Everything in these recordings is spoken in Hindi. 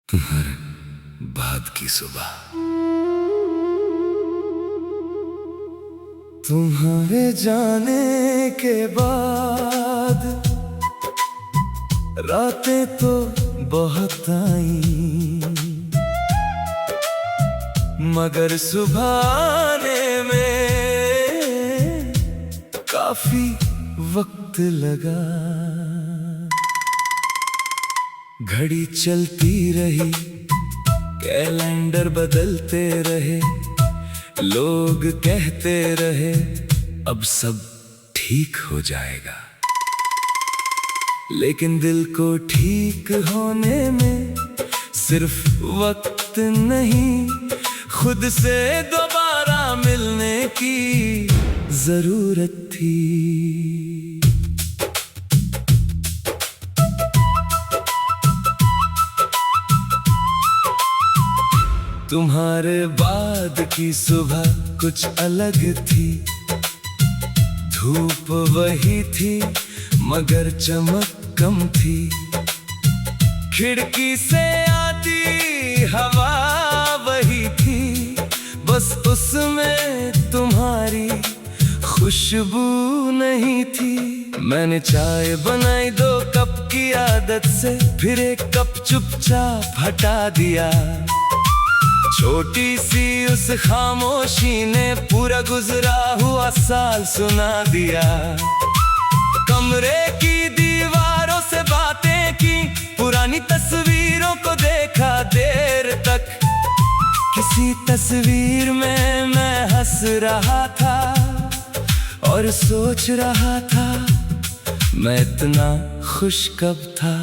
तुम्हारे बाद की सुबह, तुम्हारे जाने के बाद रातें तो बहुत आई, मगर सुबह आने में काफी वक्त लगा। घड़ी चलती रही, कैलेंडर बदलते रहे, लोग कहते रहे अब सब ठीक हो जाएगा। लेकिन दिल को ठीक होने में सिर्फ वक्त नहीं, खुद से दोबारा मिलने की जरूरत थी। तुम्हारे बाद की सुबह कुछ अलग थी, धूप वही थी मगर चमक कम थी। खिड़की से आती हवा वही थी, बस उसमें तुम्हारी खुशबू नहीं थी। मैंने चाय बनाई 2 कप की आदत से, फिर 1 कप चुपचाप हटा दिया। छोटी सी उस खामोशी ने पूरा गुजरा हुआ साल सुना दिया। कमरे की दीवारों से बातें की, पुरानी तस्वीरों को देखा देर तक। किसी तस्वीर में मैं हंस रहा था और सोच रहा था मैं इतना खुश कब था।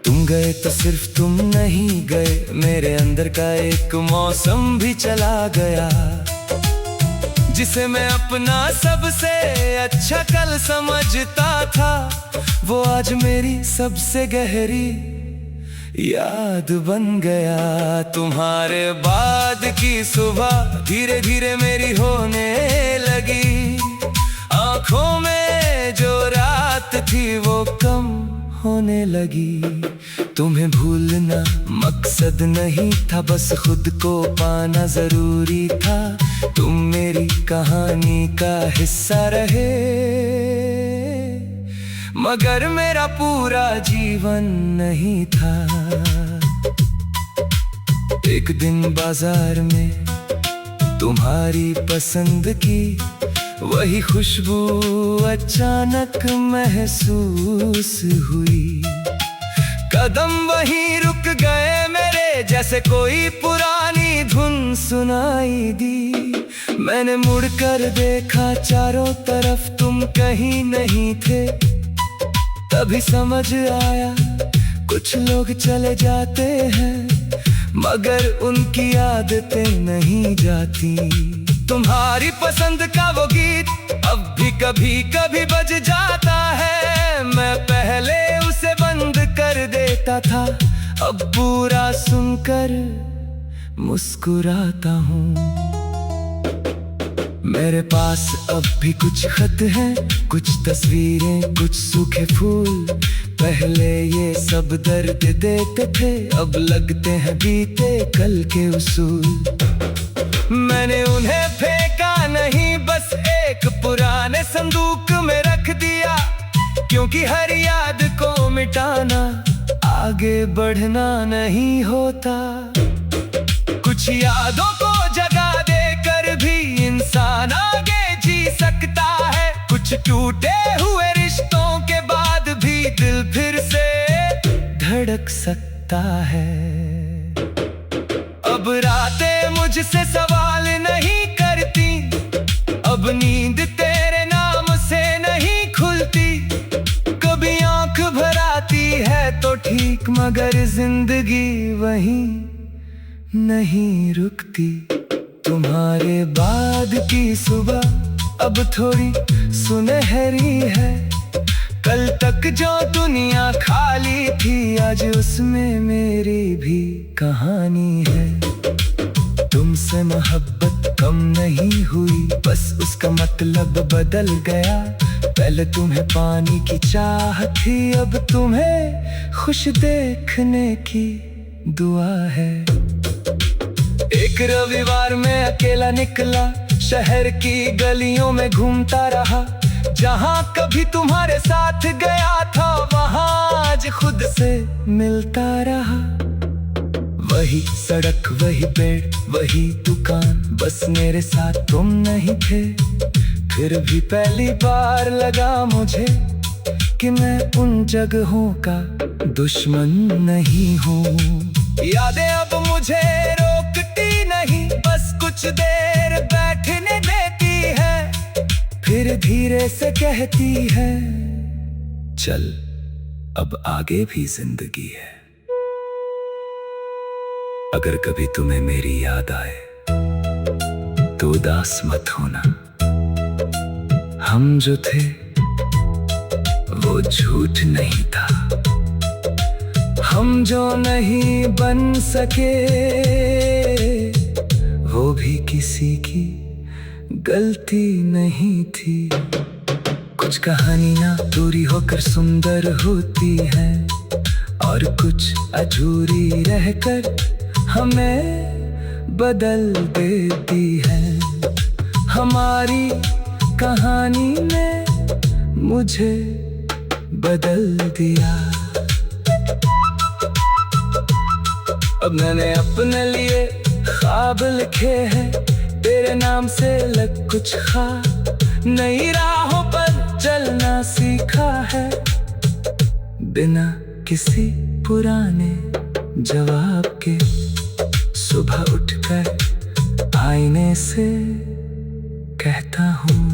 तुम गए तो सिर्फ तुम नहीं गए, मेरे अंदर का एक मौसम भी चला गया, जिसे मैं अपना सबसे अच्छा कल समझता था। वो आज मेरी सबसे गहरी याद बन गया। तुम्हारे बाद की सुबह धीरे धीरे मेरी होने लगी। आंखों में जो रात थी वो कम होने लगी। तुम्हें भूलना मकसद नहीं था, बस खुद को पाना जरूरी था। तुम मेरी कहानी का हिस्सा रहे, मगर मेरा पूरा जीवन नहीं था। एक दिन बाजार में तुम्हारी पसंद की वही खुशबू अचानक महसूस हुई। कदम वहीं रुक गए मेरे, जैसे कोई पुरानी धुन सुनाई दी। मैंने मुड़कर देखा, चारों तरफ तुम कहीं नहीं थे। तभी समझ आया कुछ लोग चले जाते हैं, मगर उनकी आदतें नहीं जाती। तुम्हारी पसंद का वो गीत अब भी कभी कभी बज जाता है। मैं पहले उसे बंद कर देता था, अब पूरा सुनकर मुस्कुराता हूँ। मेरे पास अब भी कुछ खत हैं, कुछ तस्वीरें, कुछ सूखे फूल। पहले ये सब दर्द देते थे, अब लगते हैं बीते कल के उसूल। मैंने उन्हें फेंका नहीं, बस एक पुराने संदूक में रख दिया। क्योंकि हर याद को मिटाना आगे बढ़ना नहीं होता। कुछ यादों को जगा देकर भी इंसान आगे जी सकता है। कुछ टूटे हुए रिश्तों के बाद भी दिल फिर से धड़क सकता है। अब रातें मुझसे सवाल नहीं करती, अब नींद तेरे नाम से नहीं खुलती। कभी आंख भर आती है तो ठीक, मगर जिंदगी वहीं नहीं रुकती। तुम्हारे बाद की सुबह अब थोड़ी सुनहरी है। कल तक जो दुनिया खाली थी, आज उसमें मेरी भी कहानी है। तुमसे मोहब्बत कम नहीं हुई, बस उसका मतलब बदल गया। पहले तुम्हें पानी की चाह थी, अब तुम्हें खुश देखने की दुआ है। एक रविवार में अकेला निकला, शहर की गलियों में घूमता रहा। जहाँ कभी तुम्हारे साथ गया था, वहाँ आज खुद से मिलता रहा। वही सड़क, वही पेड़, वही दुकान, बस मेरे साथ तुम नहीं थे। फिर भी पहली बार लगा मुझे कि मैं उन जगहों का दुश्मन नहीं हूँ। यादें अब मुझे रोकती नहीं, बस कुछ देर बैठने देती है, फिर धीरे से कहती है, चल अब आगे भी जिंदगी है। अगर कभी तुम्हें मेरी याद आए तो उदास मत होना। हम जो थे वो झूठ नहीं था, हम जो नहीं बन सके वो भी किसी की गलती नहीं थी। कुछ कहानियां दूरी होकर सुंदर होती हैं, और कुछ अधूरी रहकर हमें बदल देती है। हमारी कहानी ने मुझे बदल दिया। अब मैंने अपने लिए ख्वाब लिखे हैं, तेरे नाम से लग कुछ खा। नई राहों पर चलना सीखा है, बिना किसी पुराने जवाब के। सुबह उठकर आईने से कहता हूँ,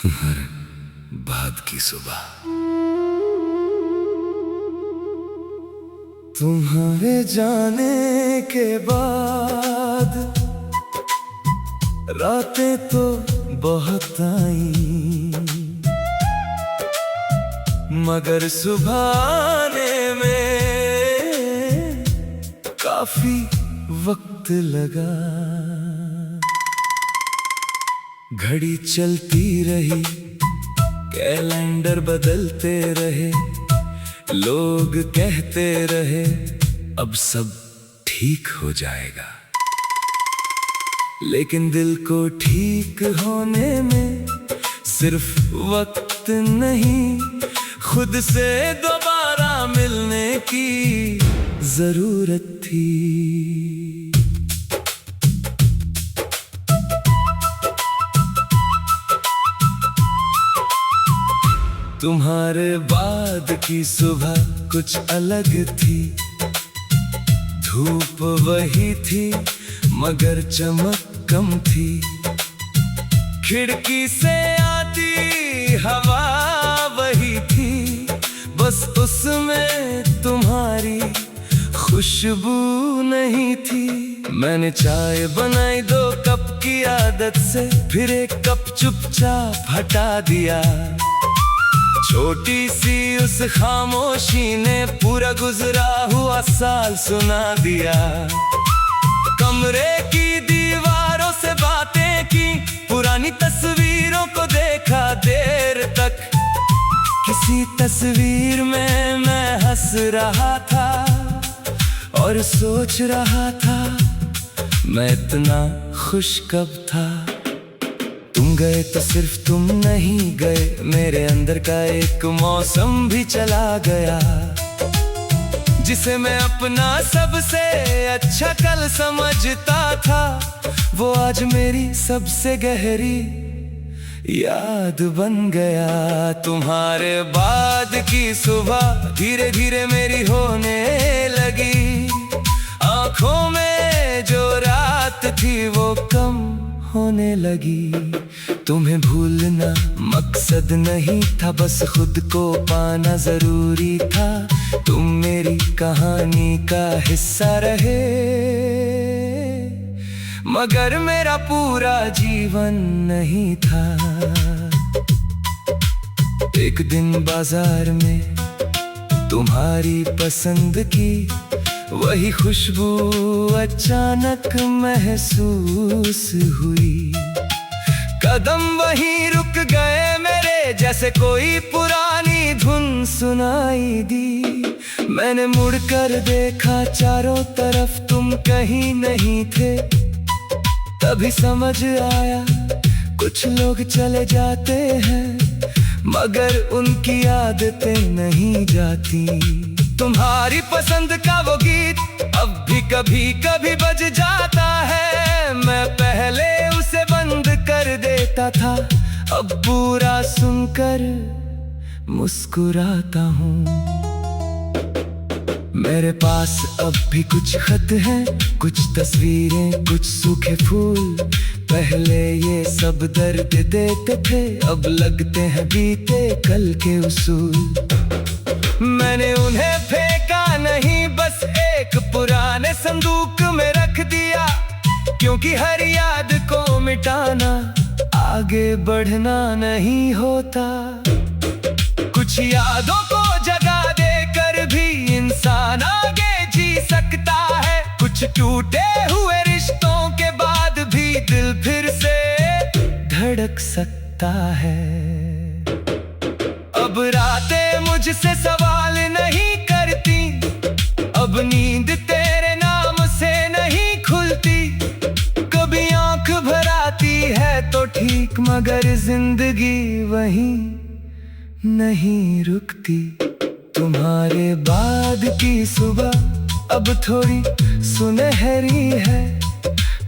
तुम्हारे बाद की सुबह, तुम्हारे जाने के बाद रातें तो बहुत आई, मगर सुबह आने में काफी वक्त लगा। घड़ी चलती रही, कैलेंडर बदलते रहे, लोग कहते रहे अब सब ठीक हो जाएगा। लेकिन दिल को ठीक होने में सिर्फ वक्त नहीं, खुद से दोबारा मिलने की जरूरत थी। तुम्हारे बाद की सुबह कुछ अलग थी, धूप वही थी मगर चमक कम थी। खिड़की से आती हवा वही थी, बस उसमें तुम्हारी खुशबू नहीं थी। मैंने चाय बनाई 2 कप की आदत से, फिर 1 कप चुपचाप हटा दिया। छोटी सी उस खामोशी ने पूरा गुजरा हुआ साल सुना दिया। कमरे की दीवारों से बातें की, पुरानी तस्वीरों को देखा देर तक। किसी तस्वीर में मैं हंस रहा था और सोच रहा था मैं इतना खुश कब था। तुम गए तो सिर्फ तुम नहीं गए, मेरे अंदर का एक मौसम भी चला गया, जिसे मैं अपना सबसे अच्छा कल समझता था, वो आज मेरी सबसे गहरी याद बन गया। तुम्हारे बाद की सुबह धीरे धीरे मेरी होने लगी, आंखों में जो रात थी वो कम होने लगी। तुम्हें भूलना मकसद नहीं था, बस खुद को पाना जरूरी था। तुम मेरी कहानी का हिस्सा रहे, मगर मेरा पूरा जीवन नहीं था। एक दिन बाजार में तुम्हारी पसंद की वही खुशबू अचानक महसूस हुई। कदम वहीं रुक गए मेरे, जैसे कोई पुरानी धुन सुनाई दी। मैंने मुड़कर देखा चारों तरफ, तुम कहीं नहीं थे। तभी समझ आया कुछ लोग चले जाते हैं, मगर उनकी आदतें नहीं जाती। तुम्हारी पसंद का वो गीत अब भी कभी कभी बज जाता है, मैं पहले उसे बंद कर देता था, अब पूरा सुनकर मुस्कुराता हूँ। मेरे पास अब भी कुछ खत हैं, कुछ तस्वीरें, कुछ सूखे फूल। पहले ये सब दर्द देते थे, अब लगते हैं बीते कल के उसूल। मैंने उन्हें फेंका नहीं, बस एक पुराने संदूक में रख दिया, क्योंकि हर याद को मिटाना आगे बढ़ना नहीं होता। कुछ यादों को जगा देकर भी इंसान आगे जी सकता है, कुछ टूटे हुए रिश्तों के बाद भी दिल फिर से धड़क सकता है। अब रातें मुझसे सवाल नहीं करती, अब नींद तेरे नाम से नहीं खुलती। कभी आंख भर आती है तो ठीक, मगर जिंदगी वहीं नहीं रुकती। तुम्हारे बाद की सुबह अब थोड़ी सुनहरी है,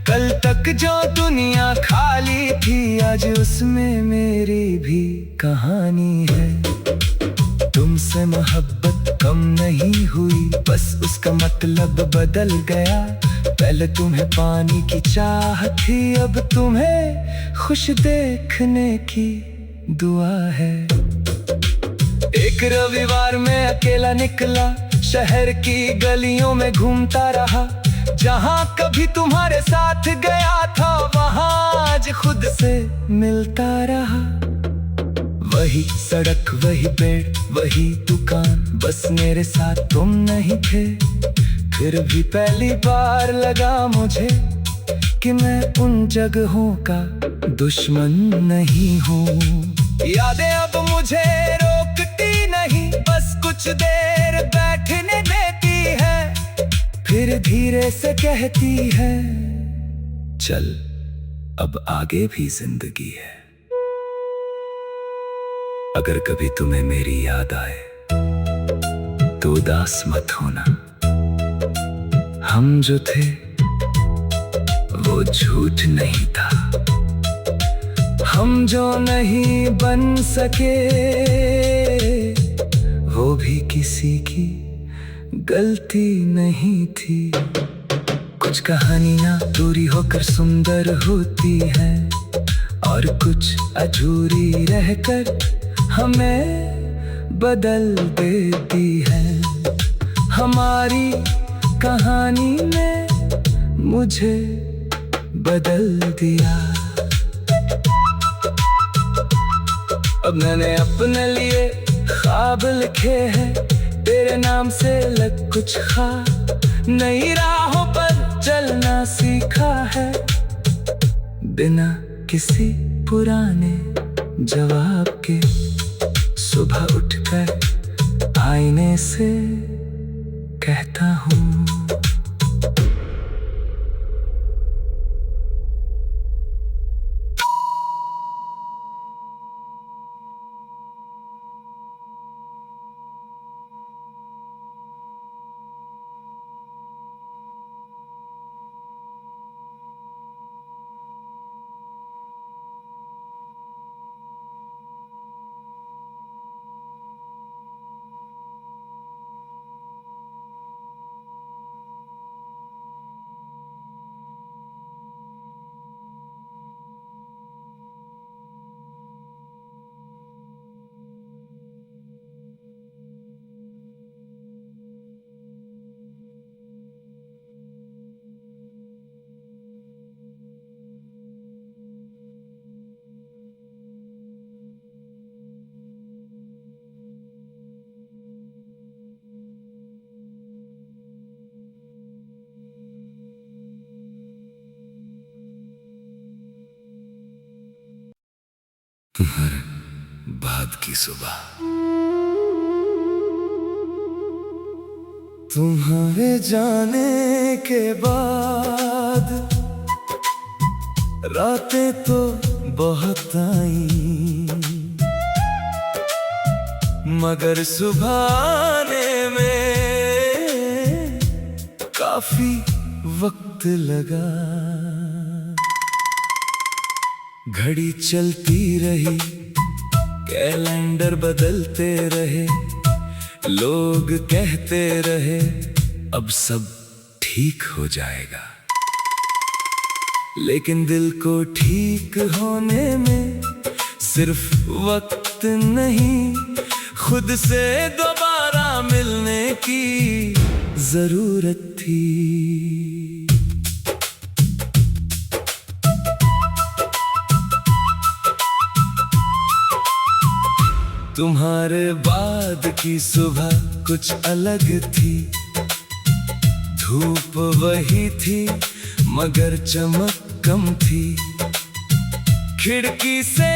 कल तक जो दुनिया खाली थी, आज उसमें मेरी भी कहानी है। तुमसे मोहब्बत कम नहीं हुई, बस उसका मतलब बदल गया। पहले तुम्हें पानी की चाह थी, अब तुम्हें खुश देखने की दुआ है। एक रविवार में अकेला निकला, शहर की गलियों में घूमता रहा। जहाँ कभी तुम्हारे साथ गया था, वहाँ आज खुद से मिलता रहा। वही सड़क, वही पेड़, वही दुकान, बस मेरे साथ तुम नहीं थे। फिर भी पहली बार लगा मुझे कि मैं उन जगहों का दुश्मन नहीं हूँ। यादें अब मुझे रोकती नहीं, बस कुछ देर बैठने देती है, फिर धीरे से कहती है, चल अब आगे भी जिंदगी है। अगर कभी तुम्हें मेरी याद आए तो उदास मत होना, हम जो थे वो झूठ नहीं था। हम जो नहीं बन सके वो भी किसी की गलती नहीं थी। कुछ कहानियां दूरी होकर सुंदर होती हैं, और कुछ अधूरी रहकर हमें बदल देती है। हमारी कहानी ने मुझे बदल दिया। अब मैंने अपने लिए ख्वाब लिखे हैं, तेरे नाम से लग कुछ खा। नई राहों पर चलना सीखा है, बिना किसी पुराने जवाब के। सुबह उठकर आईने से कहता हूँ, तुम्हारे बाद की सुबह, तुम्हारे जाने के बाद रातें तो बहुत आई, मगर सुबह आने में काफी वक्त लगा। घड़ी चलती रही, कैलेंडर बदलते रहे, लोग कहते रहे अब सब ठीक हो जाएगा। लेकिन दिल को ठीक होने में सिर्फ वक्त नहीं, खुद से दोबारा मिलने की जरूरत थी। तुम्हारे बाद की सुबह कुछ अलग थी, धूप वही थी मगर चमक कम थी। खिड़की से